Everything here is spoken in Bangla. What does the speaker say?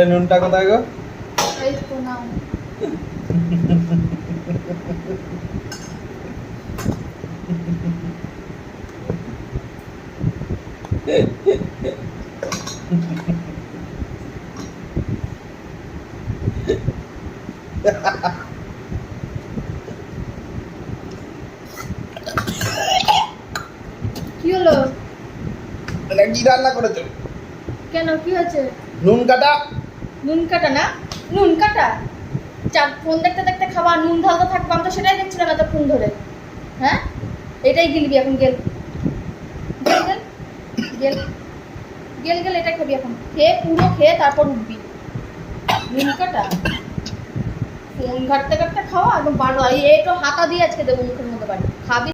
নুনটা কোথায় গো? এই তো নাও। কি হলো? এটা কি রান্না করেছো? কেন কি হয়েছে? নুন কাটা। নুন কাটা না? নুন কাটা? ফোন দেখতে দেখতে খাবা, নুন ঢালতে থাকবো, আমি তো সেটাই দেখছিলাম এতক্ষণ ধরে। হ্যাঁ, এটাই গিলবি এখন, গেল গেল গেল গেল গেল গেল, এটা খাবি এখন, খেয়ে পুরো খেয়ে তারপর উঠবি। নুন কাটা ফোন ঘাটতে ঘাটতে খাওয়া একদম বারো, এই তো হাতা দিয়ে আজকে দেবো মুখের মধ্যে বাড়ি খাবি।